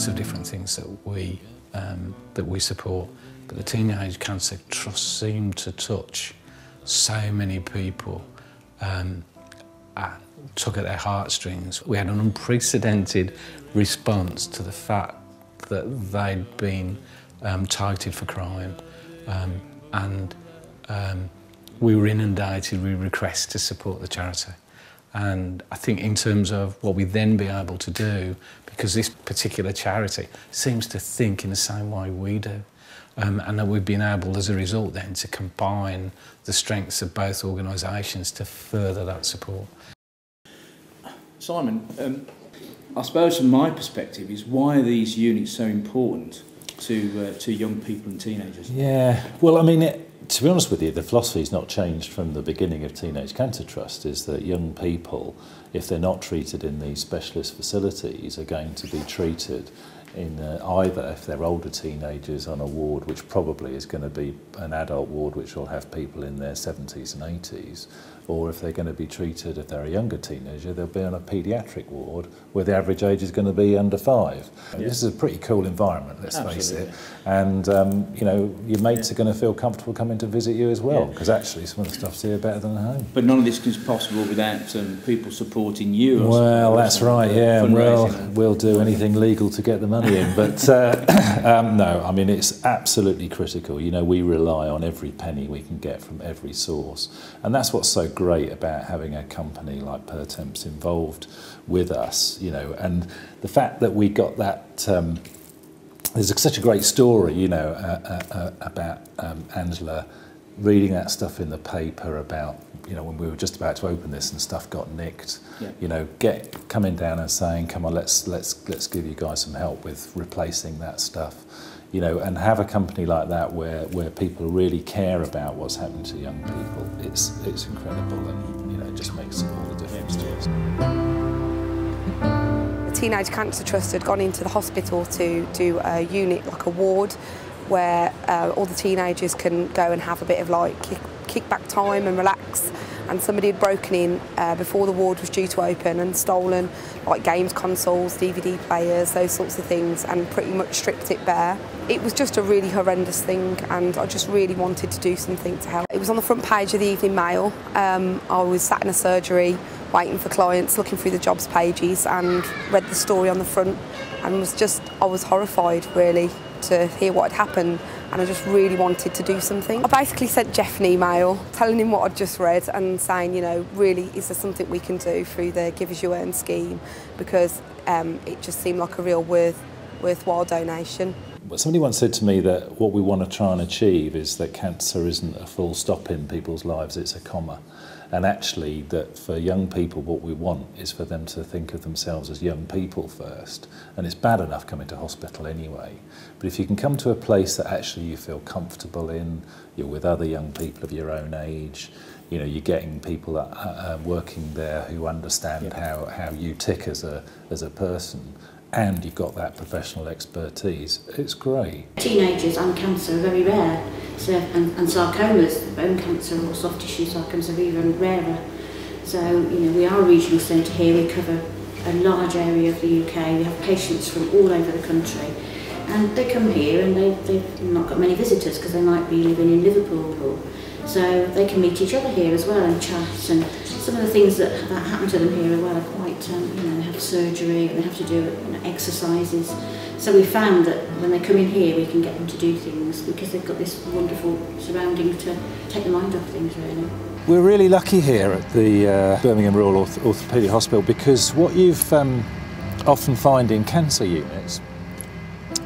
of different things that we support, but the Teenage Cancer Trust seemed to touch so many people, tug at their heartstrings. We had an unprecedented response to the fact that they'd been targeted for crime, and we were inundated with requests to support the charity. And I think in terms of what we then be able to do, because this particular charity seems to think in the same way we do, and that we've been able as a result then to combine the strengths of both organisations to further that support. Simon, I suppose from my perspective is why are these units so important to young people and teenagers? Yeah, well, I mean, to be honest with you, the philosophy's not changed from the beginning of Teenage Cancer Trust, is that young people, if they're not treated in these specialist facilities, are going to be treated in either, if they're older teenagers, on a ward which probably is going to be an adult ward which will have people in their 70s and 80s, or if they're going to be treated, if they're a younger teenager, they'll be on a paediatric ward where the average age is going to be under 5. Yeah. This is a pretty cool environment, let's face it. And, you know, your mates are going to feel comfortable coming to visit you as well, because actually some of the stuff's here better than at home. But none of this is possible without people supporting you. Well, that's right, yeah. We'll do anything legal to get the money in. But no, I mean, it's absolutely critical. You know, we rely on every penny we can get from every source. And that's what's so great about having a company like Pertemps involved with us, you know, and the fact that we got that, there's such a great story, you know, about Angela reading that stuff in the paper about, you know, when we were just about to open this and stuff got nicked, you know, coming down and saying, come on, let's give you guys some help with replacing that stuff. You know, and have a company like that where people really care about what's happening to young people, it's incredible, and, you know, it just makes all the difference to us. The Teenage Cancer Trust had gone into the hospital to do a unit, like a ward, where all the teenagers can go and have a bit of like kickback time and relax. And somebody had broken in before the ward was due to open and stolen like games consoles, DVD players, those sorts of things, and pretty much stripped it bare. It was just a really horrendous thing, and I just really wanted to do something to help. It was on the front page of the Evening Mail. I was sat in a surgery waiting for clients, looking through the jobs pages, and read the story on the front, and I was horrified really to hear what had happened, and I just really wanted to do something. I basically sent Jeff an email telling him what I'd just read and saying, you know, really, is there something we can do through the Give As You Earn scheme, because it just seemed like a real worthwhile donation. Somebody once said to me that what we want to try and achieve is that cancer isn't a full stop in people's lives, it's a comma. And actually that for young people what we want is for them to think of themselves as young people first. And it's bad enough coming to hospital anyway. But if you can come to a place that actually you feel comfortable in, you're with other young people of your own age, you know, you're getting people that are working there who understand how you tick as a person, and you've got that professional expertise, it's great. Teenagers and cancer are very rare, so, and sarcomas, bone cancer or soft tissue sarcomas are even rarer. So, you know, we are a regional centre here, we cover a large area of the UK, we have patients from all over the country, and they come here and they've not got many visitors because they might be living in Liverpool, or, so they can meet each other here as well and chat, and some of the things that happen to them here as well are quite, you know, they have surgery and they have to do, you know, exercises. So we found that when they come in here we can get them to do things because they've got this wonderful surrounding to take the mind off things, really. We're really lucky here at the Birmingham Royal Orthopaedic Hospital, because what you've often find in cancer units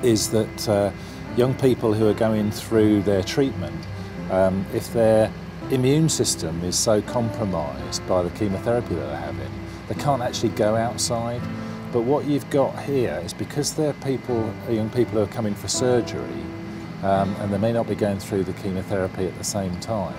is that young people who are going through their treatment, if their immune system is so compromised by the chemotherapy that they're having, they can't actually go outside. But what you've got here is, because they're young people who are coming for surgery, and they may not be going through the chemotherapy at the same time,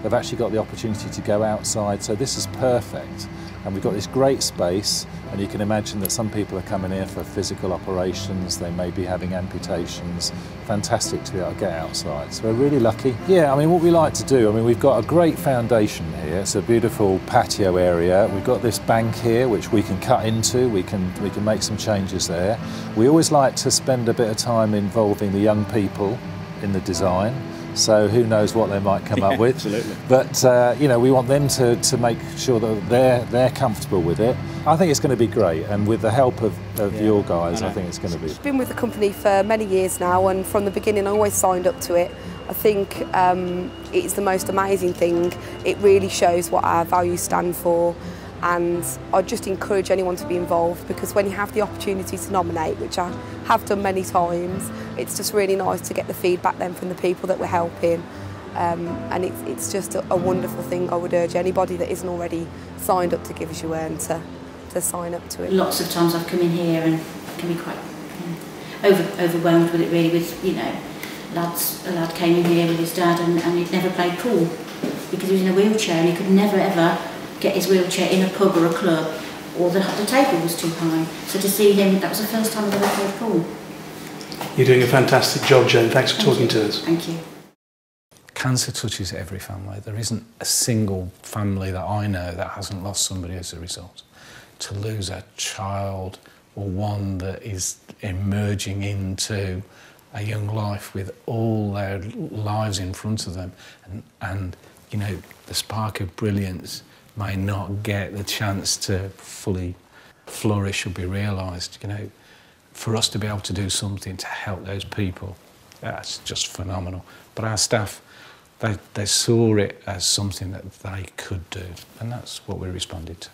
they've actually got the opportunity to go outside, so this is perfect. And we've got this great space, and you can imagine that some people are coming here for physical operations, they may be having amputations. Fantastic to be able to get outside, so we're really lucky. Yeah, I mean, what we like to do, I mean, we've got a great foundation here. It's a beautiful patio area. We've got this bank here which we can cut into, we can make some changes there. We always like to spend a bit of time involving the young people in the design. So who knows what they might come up with. Absolutely. But you know, we want them to make sure that they're comfortable with it. I think it's going to be great, and with the help of your guys, I think it's going to be. I've been with the company for many years now, and from the beginning I always signed up to it. I think it's the most amazing thing. It really shows what our values stand for, and I just encourage anyone to be involved, because when you have the opportunity to nominate, which I have done many times, it's just really nice to get the feedback then from the people that we're helping, and it's just a wonderful thing. I would urge anybody that isn't already signed up to Give As You Earn to sign up to it. Lots of times I've come in here and can be quite overwhelmed with it really, with, you know, a lad came in here with his dad and he'd never played pool because he was in a wheelchair, and he could never ever get his wheelchair in a pub or a club, or the table was too high. So to see him, that was the first time I've ever played pool. You're doing a fantastic job, Jane. Thanks for talking to us. Thank you. Cancer touches every family. There isn't a single family that I know that hasn't lost somebody as a result. To lose a child, or one that is emerging into a young life with all their lives in front of them, and you know, the spark of brilliance may not get the chance to fully flourish or be realised. You know, for us to be able to do something to help those people, that's just phenomenal. But our staff, they saw it as something that they could do, and that's what we responded to.